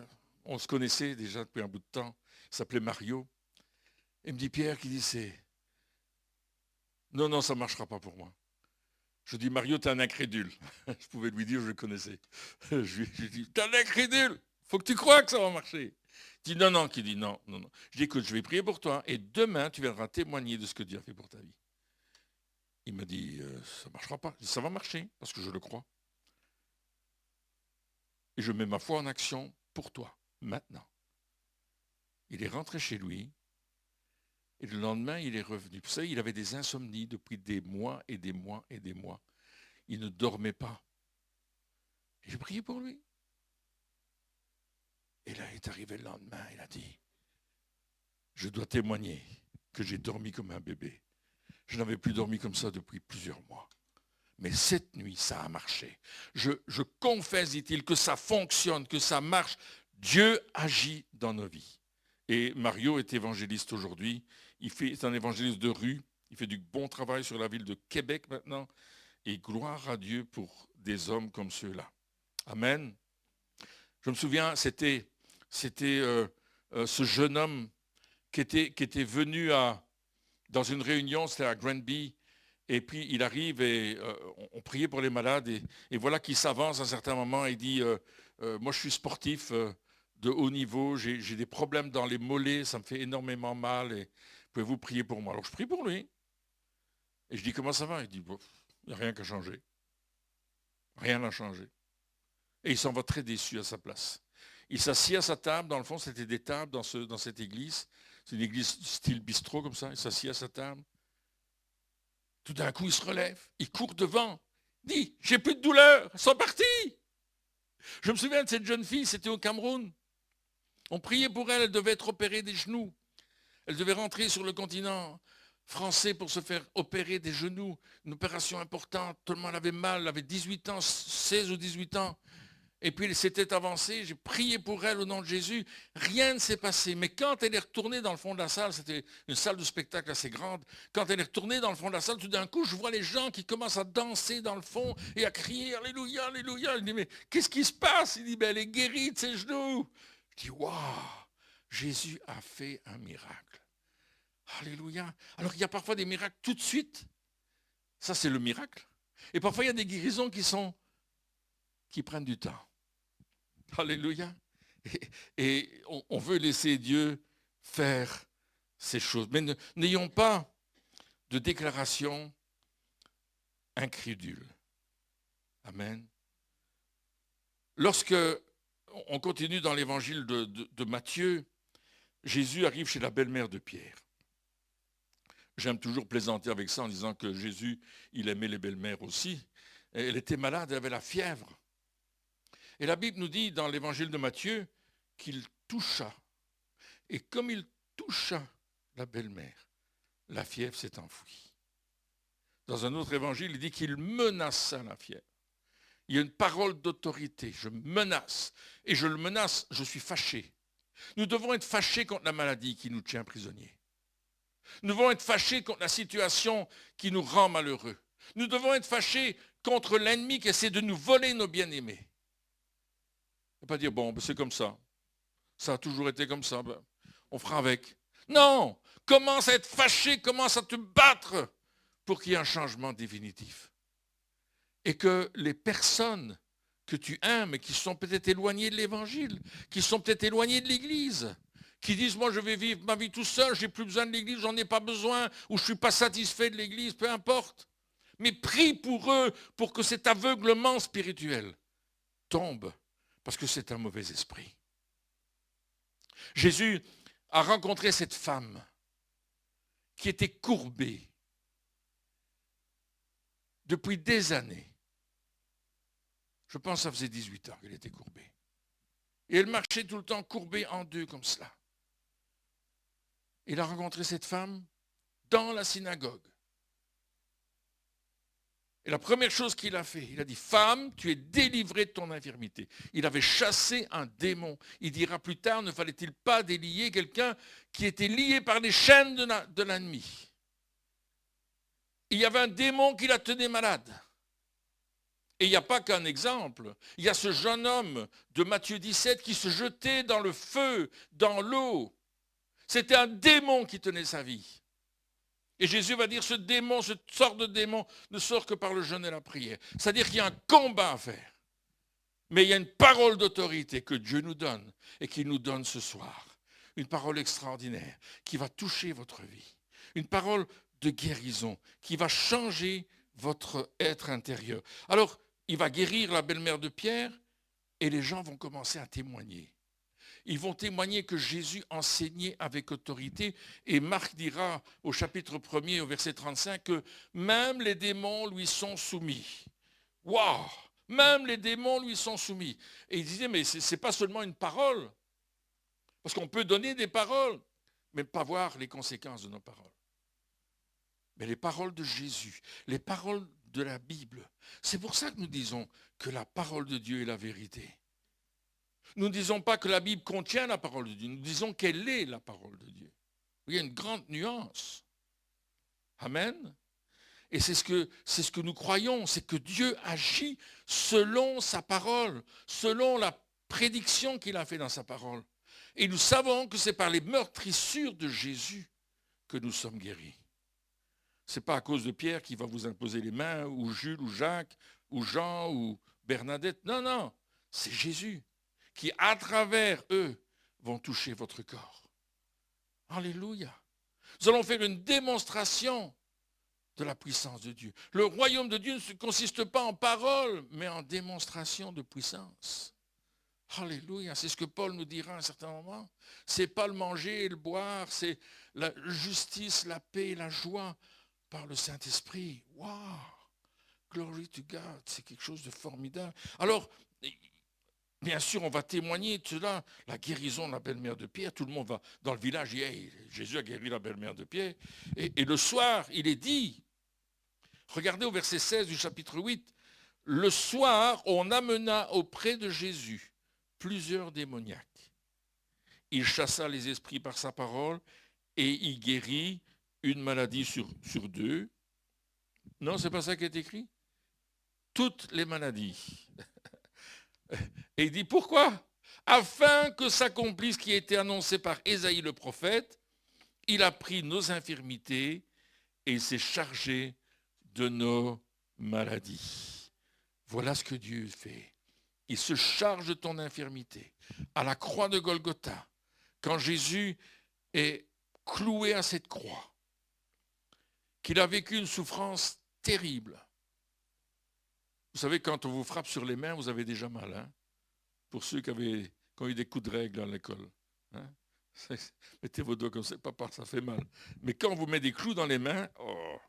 on se connaissait déjà depuis un bout de temps, il s'appelait Mario. Il me dit, Pierre, qui dit, non, ça ne marchera pas pour moi. Je dis, Mario, tu es un incrédule. Je pouvais lui dire, je le connaissais. Je lui dis, tu es un incrédule, il faut que tu crois que ça va marcher. Il dit, non, qui dit, non. Je dis, écoute, je vais prier pour toi, et demain, tu viendras témoigner de ce que Dieu a fait pour ta vie. Il me dit, ça ne marchera pas. Je dis, ça va marcher, parce que je le crois. et je mets ma foi en action pour toi, maintenant. Il est rentré chez lui, et le lendemain, il est revenu. Vous savez, il avait des insomnies depuis des mois et des mois et des mois. Il ne dormait pas. Et j'ai prié pour lui. Et là, il est arrivé le lendemain, il a dit, je dois témoigner que j'ai dormi comme un bébé. Je n'avais plus dormi comme ça depuis plusieurs mois. Mais cette nuit, ça a marché. Je confesse, dit-il, que ça fonctionne, que ça marche. Dieu agit dans nos vies. Et Mario est évangéliste aujourd'hui. C'est un évangéliste de rue. Il fait du bon travail sur la ville de Québec maintenant. Et gloire à Dieu pour des hommes comme ceux-là. Amen. Je me souviens, c'était ce jeune homme qui était venu dans une réunion, c'était à Granby, et puis il arrive et on priait pour les malades, et voilà qu'il s'avance à un certain moment et dit moi je suis sportif de haut niveau, j'ai des problèmes dans les mollets, ça me fait énormément mal, et pouvez-vous prier pour moi? Alors je prie pour lui. Et je dis comment ça va? Il dit bon, il n'y a rien qu'à changer. Rien n'a changé. Et il s'en va très déçu à sa place. Il s'assied à sa table, dans le fond c'était des tables dans cette église. C'est une église style bistrot comme ça, il s'assied à sa table. Tout d'un coup il se relève, il court devant, il dit j'ai plus de douleur, elles sont parties. Je me souviens de cette jeune fille, c'était au Cameroun. On priait pour elle, elle devait être opérée des genoux. Elle devait rentrer sur le continent français pour se faire opérer des genoux. Une opération importante, tout le monde avait mal, elle avait 18 ans, 16 ou 18 ans. Et puis elle s'était avancée, j'ai prié pour elle au nom de Jésus. Rien ne s'est passé. Mais quand elle est retournée dans le fond de la salle, c'était une salle de spectacle assez grande, quand elle est retournée dans le fond de la salle, tout d'un coup, je vois les gens qui commencent à danser dans le fond et à crier « Alléluia, Alléluia ». Je dis « Mais qu'est-ce qui se passe ?» Il dit « Ben, elle est guérie de ses genoux ». Je dis « Waouh, Jésus a fait un miracle. Alléluia ». Alors il y a parfois des miracles tout de suite. Ça, c'est le miracle. Et parfois, il y a des guérisons qui prennent du temps. Alléluia. Et on veut laisser Dieu faire ces choses. Mais n'ayons pas de déclaration incrédule. Amen. Lorsque on continue dans l'évangile de Matthieu, Jésus arrive chez la belle-mère de Pierre. J'aime toujours plaisanter avec ça en disant que Jésus, il aimait les belles-mères aussi. Elle était malade, elle avait la fièvre. Et la Bible nous dit dans l'évangile de Matthieu qu'il toucha. Et comme il toucha la belle-mère, la fièvre s'est enfouie. Dans un autre évangile, il dit qu'il menaça la fièvre. Il y a une parole d'autorité. Je menace. Et je le menace, je suis fâché. Nous devons être fâchés contre la maladie qui nous tient prisonniers. Nous devons être fâchés contre la situation qui nous rend malheureux. Nous devons être fâchés contre l'ennemi qui essaie de nous voler nos bien-aimés. Et pas dire, bon, ben c'est comme ça. Ça a toujours été comme ça. Ben, on fera avec. Non! Commence à être fâché, commence à te battre pour qu'il y ait un changement définitif. Et que les personnes que tu aimes et qui sont peut-être éloignées de l'Évangile, qui sont peut-être éloignées de l'Église, qui disent, moi je vais vivre ma vie tout seul, j'ai plus besoin de l'Église, j'en ai pas besoin, ou je suis pas satisfait de l'Église, peu importe. Mais prie pour eux, pour que cet aveuglement spirituel tombe, parce que c'est un mauvais esprit. Jésus a rencontré cette femme qui était courbée depuis des années. Je pense que ça faisait 18 ans qu'elle était courbée. Et elle marchait tout le temps courbée en deux comme cela. Il a rencontré cette femme dans la synagogue. Et la première chose qu'il a fait, il a dit, femme, tu es délivrée de ton infirmité. Il avait chassé un démon. Il dira plus tard, ne fallait-il pas délier quelqu'un qui était lié par les chaînes de l'ennemi. Il y avait un démon qui la tenait malade. Et il n'y a pas qu'un exemple. Il y a ce jeune homme de Matthieu 17 qui se jetait dans le feu, dans l'eau. C'était un démon qui tenait sa vie. Et Jésus va dire, ce démon, ce sort de démon, ne sort que par le jeûne et la prière. C'est-à-dire qu'il y a un combat à faire. Mais il y a une parole d'autorité que Dieu nous donne et qu'il nous donne ce soir. Une parole extraordinaire qui va toucher votre vie. Une parole de guérison qui va changer votre être intérieur. Alors, il va guérir la belle-mère de Pierre Et les gens vont commencer à témoigner. Ils vont témoigner que Jésus enseignait avec autorité. Et Marc dira au chapitre 1er, au verset 35, que même les démons lui sont soumis. Waouh! Même les démons lui sont soumis. Et il disait, mais ce n'est pas seulement une parole. Parce qu'on peut donner des paroles, mais pas voir les conséquences de nos paroles. Mais les paroles de Jésus, les paroles de la Bible, c'est pour ça que nous disons que la parole de Dieu est la vérité. Nous ne disons pas que la Bible contient la parole de Dieu, nous disons qu'elle est la parole de Dieu. Il y a une grande nuance. Amen. Et c'est ce que nous croyons, c'est que Dieu agit selon sa parole, selon la prédiction qu'il a fait dans sa parole. Et nous savons que c'est par les meurtrissures de Jésus que nous sommes guéris. Ce n'est pas à cause de Pierre qui va vous imposer les mains, ou Jules, ou Jacques, ou Jean, ou Bernadette. Non, non, c'est Jésus qui, à travers eux, vont toucher votre corps. Alléluia. Nous allons faire une démonstration de la puissance de Dieu. Le royaume de Dieu ne consiste pas en paroles, mais en démonstration de puissance. Alléluia, c'est ce que Paul nous dira à un certain moment. C'est pas le manger et le boire, c'est la justice, la paix et la joie par le Saint-Esprit. Waouh! Glory to God, c'est quelque chose de formidable. Alors, bien sûr, on va témoigner de cela, la guérison de la belle-mère de Pierre. Tout le monde va dans le village et hey, Jésus a guéri la belle-mère de Pierre. Et le soir, il est dit, regardez au verset 16 du chapitre 8, le soir, on amena auprès de Jésus plusieurs démoniaques. Il chassa les esprits par sa parole et il guérit une maladie sur deux. Non, c'est pas ça qui est écrit. Toutes les maladies. Et il dit pourquoi? Afin que s'accomplisse ce qui a été annoncé par Ésaïe le prophète, il a pris nos infirmités et il s'est chargé de nos maladies. Voilà ce que Dieu fait. Il se charge de ton infirmité. À la croix de Golgotha, quand Jésus est cloué à cette croix, qu'il a vécu une souffrance terrible. Vous savez, quand on vous frappe sur les mains, vous avez déjà mal. Hein? Pour ceux qui ont eu des coups de règle à l'école. Hein? Mettez vos doigts comme ça, papa, ça fait mal. Mais quand on vous met des clous dans les mains, oh,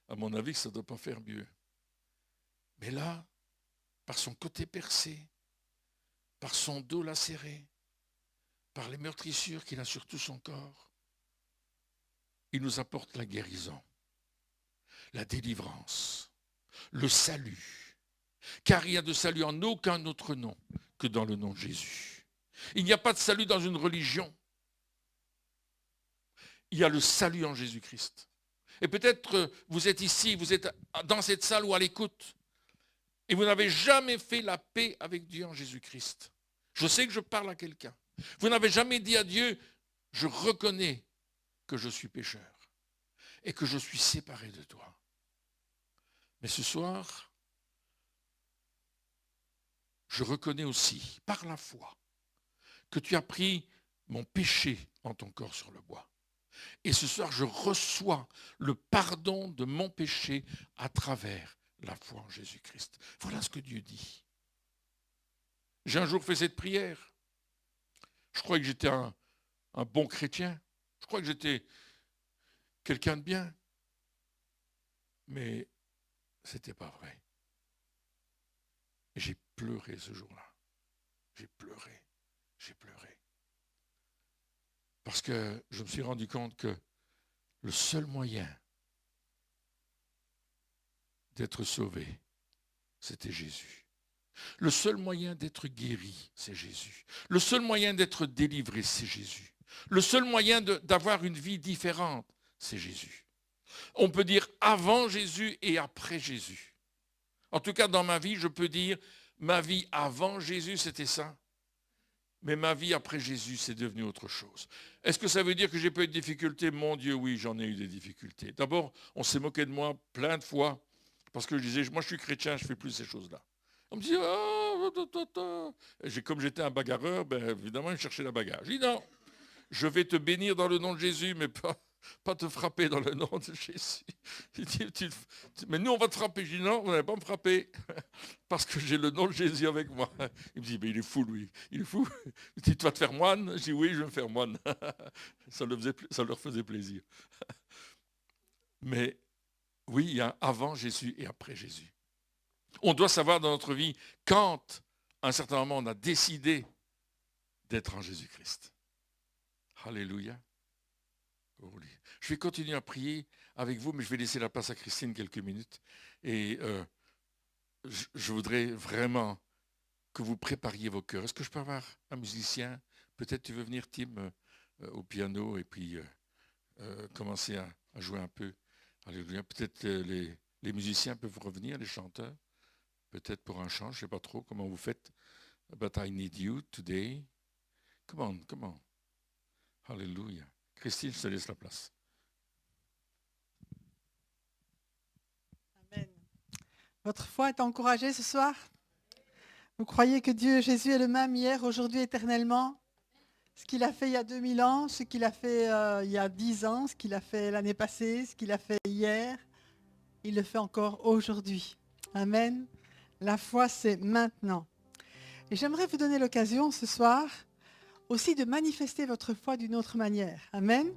à mon avis, ça ne doit pas faire mieux. Mais là, par son côté percé, par son dos lacéré, par les meurtrissures qu'il a sur tout son corps, il nous apporte la guérison, la délivrance, le salut. Car il n'y a de salut en aucun autre nom que dans le nom de Jésus. Il n'y a pas de salut dans une religion. Il y a le salut en Jésus-Christ. Et peut-être vous êtes ici, vous êtes dans cette salle ou à l'écoute, et vous n'avez jamais fait la paix avec Dieu en Jésus-Christ. Je sais que je parle à quelqu'un. Vous n'avez jamais dit à Dieu, je reconnais que je suis pécheur et que je suis séparé de toi. Mais ce soir, je reconnais aussi, par la foi, que tu as pris mon péché en ton corps sur le bois. Et ce soir, je reçois le pardon de mon péché à travers la foi en Jésus-Christ. Voilà ce que Dieu dit. J'ai un jour fait cette prière. Je croyais que j'étais un bon chrétien. Je croyais que j'étais quelqu'un de bien. Mais ce n'était pas vrai. Et j'ai pleuré ce jour-là. J'ai pleuré. Parce que je me suis rendu compte que le seul moyen d'être sauvé, c'était Jésus. Le seul moyen d'être guéri, c'est Jésus. Le seul moyen d'être délivré, c'est Jésus. Le seul moyen d'avoir une vie différente, c'est Jésus. On peut dire avant Jésus et après Jésus. En tout cas, dans ma vie, je peux dire, ma vie avant Jésus, c'était ça. Mais ma vie après Jésus, c'est devenu autre chose. Est-ce que ça veut dire que j'ai pas eu de difficultés? Mon Dieu, oui, j'en ai eu des difficultés. D'abord, on s'est moqué de moi plein de fois parce que je disais, moi je suis chrétien, je ne fais plus ces choses-là. On me disait, comme j'étais un bagarreur, ben, évidemment, je cherchais la bagarre. Je dis non, je vais te bénir dans le nom de Jésus, mais pas pas te frapper dans le nom de Jésus. Il dit, mais nous, on va te frapper. Je dis, non, vous n'allez pas me frapper, parce que j'ai le nom de Jésus avec moi. Il me dit, mais il est fou, lui. Il est fou. Il dit, tu vas te faire moine? Je dis, oui, je vais me faire moine. Ça leur faisait plaisir. Mais oui, il y a avant Jésus et après Jésus. On doit savoir dans notre vie quand, à un certain moment, on a décidé d'être en Jésus-Christ. Alléluia. Je vais continuer à prier avec vous, mais je vais laisser la place à Christine quelques minutes. Et je voudrais vraiment que vous prépariez vos cœurs. Est-ce que je peux avoir un musicien? Peut-être tu veux venir, Tim, au piano et puis commencer à jouer un peu. Alléluia. Peut-être les musiciens peuvent revenir, les chanteurs. Peut-être pour un chant, je ne sais pas trop comment vous faites. But I need you today. Come on. Alléluia. Christine, je te laisse la place. Amen. Votre foi est encouragée ce soir? Vous croyez que Dieu, Jésus est le même hier, aujourd'hui, éternellement? Ce qu'il a fait il y a 2000 ans, ce qu'il a fait il y a 10 ans, ce qu'il a fait l'année passée, ce qu'il a fait hier, il le fait encore aujourd'hui. Amen. La foi, c'est maintenant. Et j'aimerais vous donner l'occasion ce soir aussi de manifester votre foi d'une autre manière. Amen.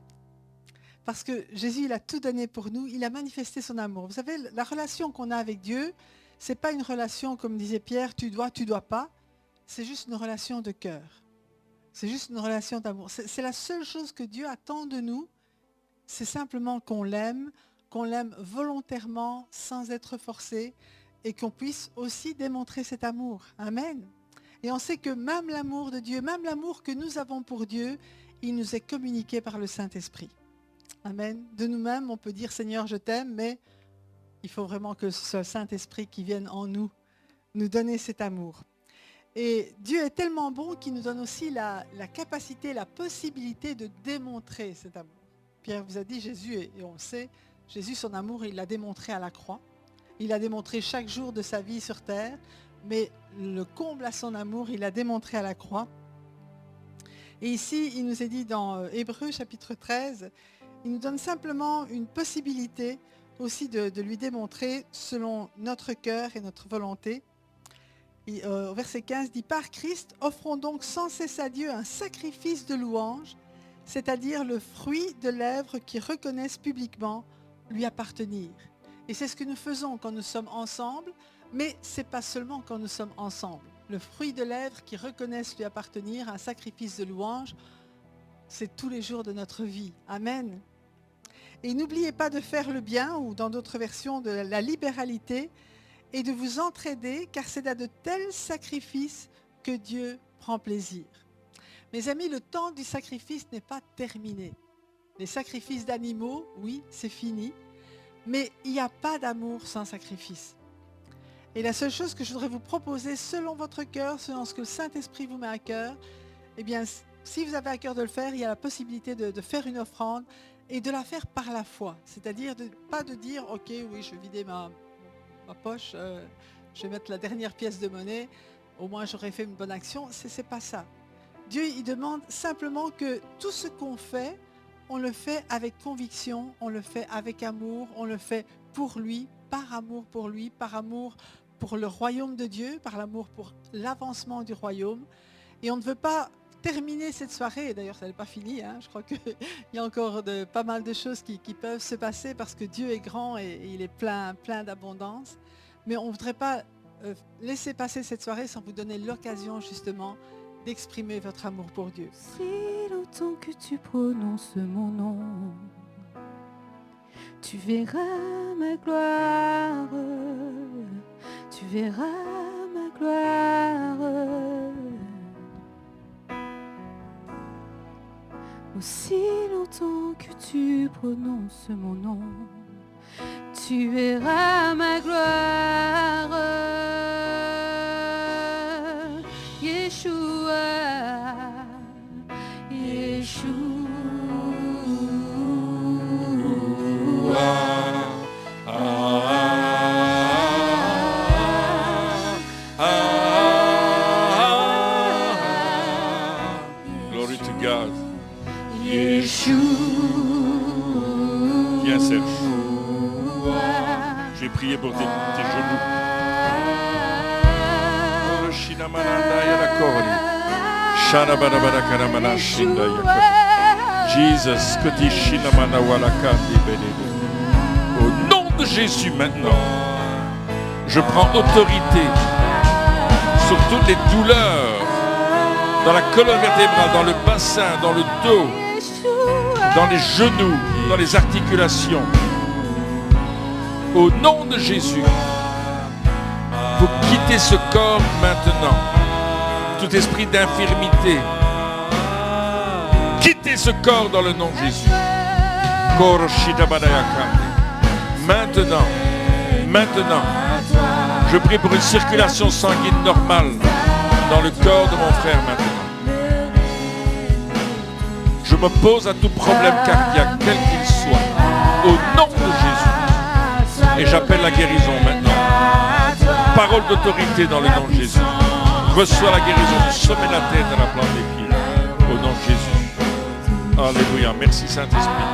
Parce que Jésus, il a tout donné pour nous, il a manifesté son amour. Vous savez, la relation qu'on a avec Dieu, ce n'est pas une relation, comme disait Pierre, tu dois pas. C'est juste une relation de cœur. C'est juste une relation d'amour. C'est la seule chose que Dieu attend de nous, c'est simplement qu'on l'aime volontairement, sans être forcé, et qu'on puisse aussi démontrer cet amour. Amen. Et on sait que même l'amour de Dieu, même l'amour que nous avons pour Dieu, il nous est communiqué par le Saint-Esprit. Amen. De nous-mêmes, on peut dire Seigneur, je t'aime, mais il faut vraiment que ce soit le Saint-Esprit qui vienne en nous donner cet amour. Et Dieu est tellement bon qu'il nous donne aussi la capacité, la possibilité de démontrer cet amour. Pierre vous a dit Jésus, et on le sait, Jésus, son amour, il l'a démontré à la croix. Il l'a démontré chaque jour de sa vie sur terre, mais le comble à son amour, il l'a démontré à la croix. Et ici, il nous est dit dans Hébreux chapitre 13, il nous donne simplement une possibilité aussi de lui démontrer selon notre cœur et notre volonté. Et, au verset 15 dit « Par Christ, offrons donc sans cesse à Dieu un sacrifice de louange, c'est-à-dire le fruit de lèvres qui reconnaissent publiquement lui appartenir. » Et c'est ce que nous faisons quand nous sommes ensemble, mais ce n'est pas seulement quand nous sommes ensemble. Le fruit de lèvres qui reconnaissent lui appartenir, un sacrifice de louange, c'est tous les jours de notre vie. Amen. Et n'oubliez pas de faire le bien, ou dans d'autres versions, de la libéralité, et de vous entraider, car c'est à de tels sacrifices que Dieu prend plaisir. Mes amis, le temps du sacrifice n'est pas terminé. Les sacrifices d'animaux, oui, c'est fini, mais il n'y a pas d'amour sans sacrifice. Et la seule chose que je voudrais vous proposer, selon votre cœur, selon ce que le Saint-Esprit vous met à cœur, eh bien, si vous avez à cœur de le faire, il y a la possibilité de faire une offrande et de la faire par la foi. C'est-à-dire, pas de dire, ok, oui, je vais vider ma poche, je vais mettre la dernière pièce de monnaie, au moins j'aurais fait une bonne action. C'est pas ça. Dieu, il demande simplement que tout ce qu'on fait, on le fait avec conviction, on le fait avec amour, on le fait pour lui, par amour pour lui, par amour pour le royaume de Dieu, par l'amour pour l'avancement du royaume. Et on ne veut pas terminer cette soirée, et d'ailleurs ça n'est pas fini, hein, je crois qu'il y a encore pas mal de choses qui peuvent se passer parce que Dieu est grand et il est plein d'abondance. Mais on ne voudrait pas laisser passer cette soirée sans vous donner l'occasion justement d'exprimer votre amour pour Dieu. Si longtemps que tu prononces mon nom, tu verras ma gloire, tu verras ma gloire. Aussi longtemps que tu prononces mon nom, tu verras ma gloire. Yeshua, Yeshua. Glory to God. Yeshua. vais prier pour tes genoux. Jesus, au nom de Jésus maintenant, je prends autorité sur toutes les douleurs dans la colonne vertébrale, dans le bassin, dans le dos, dans les genoux, dans les articulations. Au nom de Jésus, vous quittez ce corps maintenant. Tout esprit d'infirmité, quittez ce corps dans le nom de Jésus. Maintenant, je prie pour une circulation sanguine normale dans le corps de mon frère maintenant. Je m'oppose à tout problème cardiaque, quel qu'il soit, au nom de Jésus. Et j'appelle la guérison maintenant. Parole d'autorité dans le nom de Jésus. Reçois la guérison du sommet de la tête à la plante des pieds. Au nom de Jésus. Alléluia. Merci Saint-Esprit.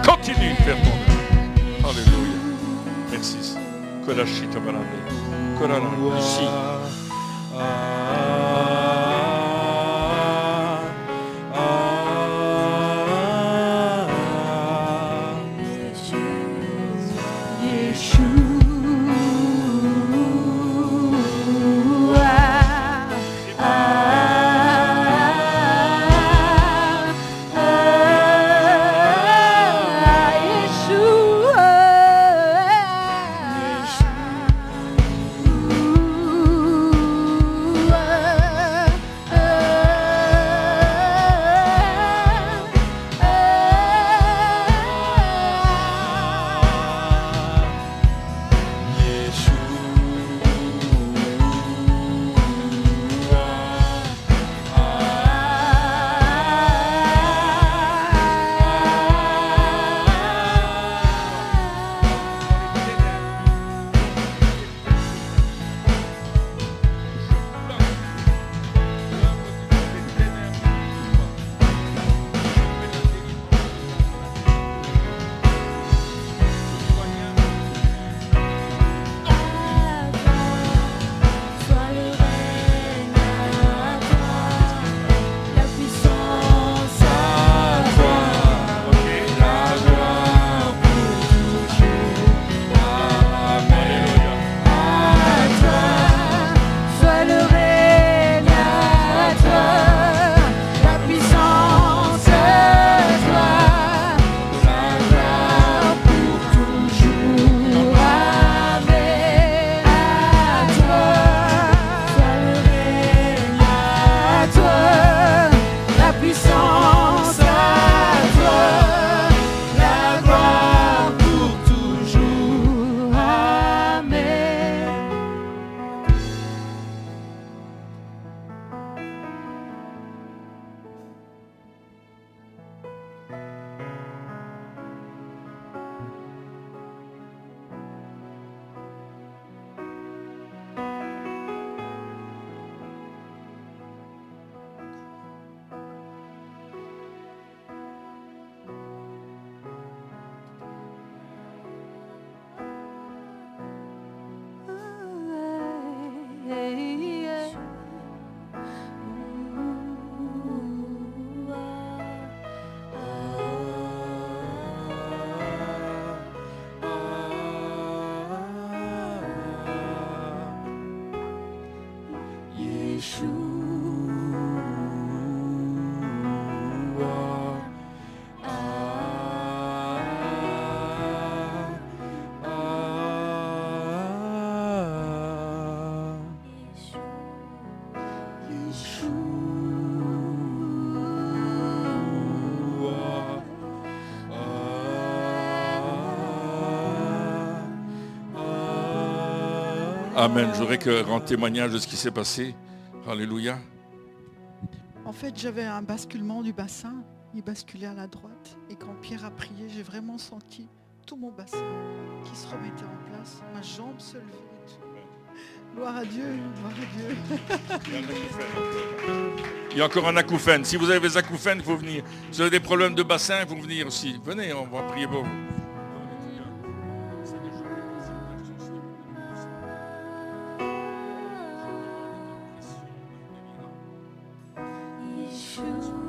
Continue de faire ton œuvre. Alléluia. Merci. Ici. Amen. Je voudrais que rendre témoignage de ce qui s'est passé. Alléluia. En fait, j'avais un basculement du bassin. Il basculait à la droite. Et quand Pierre a prié, j'ai vraiment senti tout mon bassin qui se remettait en place. Ma jambe se levait. Gloire à Dieu, gloire à Dieu. Il y a encore un acouphène. Si vous avez des acouphènes, il faut venir. Si vous avez des problèmes de bassin, il faut venir aussi. Venez, on va prier pour vous. Yeshua.